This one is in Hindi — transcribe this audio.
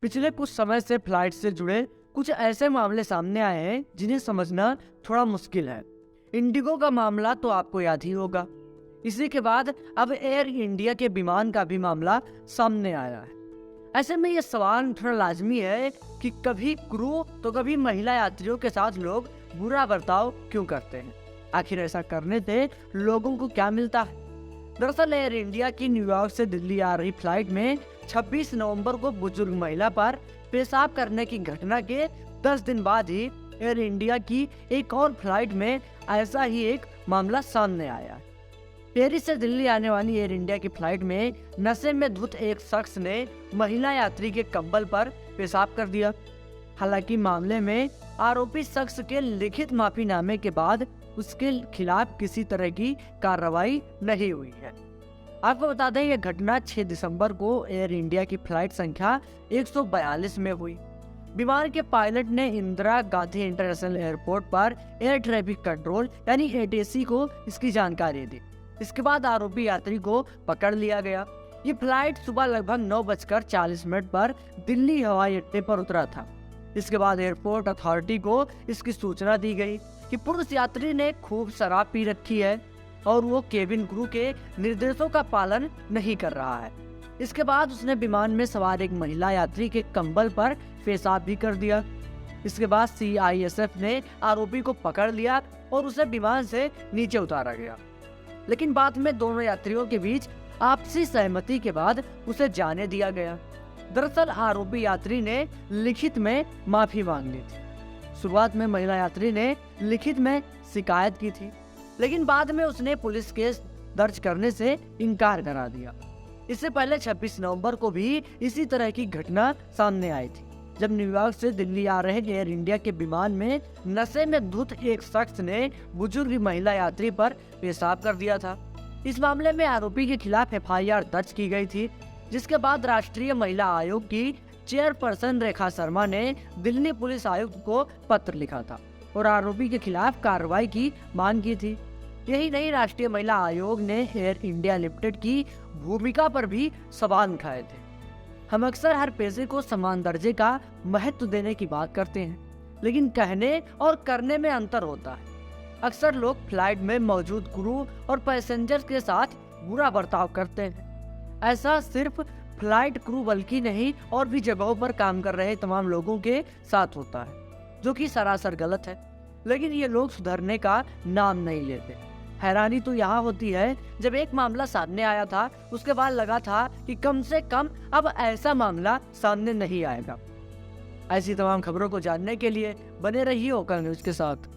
पिछले कुछ समय से फ्लाइट से जुड़े कुछ ऐसे मामले सामने आए हैं जिन्हें समझना थोड़ा मुश्किल है। इंडिगो का मामला तो आपको याद ही होगा। इसी के बाद अब एयर इंडिया के विमान का भी मामला सामने आया है। ऐसे में ये सवाल थोड़ा लाजमी है कि कभी क्रू तो कभी महिला यात्रियों के साथ लोग बुरा बर्ताव क्यों करते हैं। आखिर ऐसा करने से लोगों को क्या मिलता है? दरअसल एयर इंडिया की न्यूयॉर्क से दिल्ली आ रही फ्लाइट में 26 नवंबर को बुजुर्ग महिला पर पेशाब करने की घटना के 10 दिन बाद ही एयर इंडिया की एक और फ्लाइट में ऐसा ही एक मामला सामने आया। पेरिस से दिल्ली आने वाली एयर इंडिया की फ्लाइट में नशे में धुत एक शख्स ने महिला यात्री के कंबल पर पेशाब कर दिया। हालांकि मामले में आरोपी शख्स के लिखित माफीनामे के बाद उसके खिलाफ किसी तरह की कार्रवाई नहीं हुई है। आपको बता दें यह घटना 6 दिसंबर को एयर इंडिया की फ्लाइट संख्या 142 में हुई। विमान के पायलट ने इंदिरा गांधी इंटरनेशनल एयरपोर्ट पर एयर ट्रैफिक कंट्रोल यानी एटीसी को इसकी जानकारी दी। इसके बाद आरोपी यात्री को पकड़ लिया गया। ये फ्लाइट सुबह लगभग 9:40 पर दिल्ली हवाई अड्डे पर उतरा था। इसके बाद एयरपोर्ट अथॉरिटी को इसकी सूचना दी गई कि पुरुष यात्री ने खूब शराब पी रखी है और वो केबिन क्रू के निर्देशों का पालन नहीं कर रहा है। इसके बाद उसने विमान में सवार एक महिला यात्री के कंबल पर पेशाब भी कर दिया। इसके बाद CISF ने आरोपी को पकड़ लिया और उसे विमान से नीचे उतारा गया। लेकिन बाद में दोनों यात्रियों के बीच आपसी सहमति के बाद उसे जाने दिया गया। दरअसल आरोपी यात्री ने लिखित में माफी मांग ली थी। शुरुआत में महिला यात्री ने लिखित में शिकायत की थी, लेकिन बाद में उसने पुलिस केस दर्ज करने से इनकार करा दिया। इससे पहले 26 नवंबर को भी इसी तरह की घटना सामने आई थी, जब न्यूयॉर्क से दिल्ली आ रहे एयर इंडिया के विमान में नशे में धुत एक शख्स ने बुजुर्ग महिला यात्री पर पेशाब कर दिया था। इस मामले में आरोपी के खिलाफ FIR दर्ज की गई थी, जिसके बाद राष्ट्रीय महिला आयोग की चेयरपर्सन रेखा शर्मा ने दिल्ली पुलिस आयुक्त को पत्र लिखा था और आरोपी के खिलाफ कार्रवाई की मांग की थी। यही नहीं, राष्ट्रीय महिला आयोग ने एयर इंडिया लिमिटेड की भूमिका पर भी सवाल उठाए थे। हम अक्सर हर पेशे को समान दर्जे का महत्व देने की बात करते हैं, लेकिन कहने और करने में अंतर होता है। अक्सर लोग फ्लाइट में मौजूद क्रू और पैसेंजर्स के साथ बुरा बर्ताव करते हैं। ऐसा सिर्फ फ्लाइट क्रू बल्कि नहीं और भी जगहों पर काम कर रहे तमाम लोगों के साथ होता है, जो कि सरासर गलत है। लेकिन ये लोग सुधरने का नाम नहीं लेते। हैरानी तो यहाँ होती है, जब एक मामला सामने आया था उसके बाद लगा था कि कम से कम अब ऐसा मामला सामने नहीं आएगा। ऐसी तमाम खबरों को जानने के लिए बने रहिए ओकर न्यूज के साथ।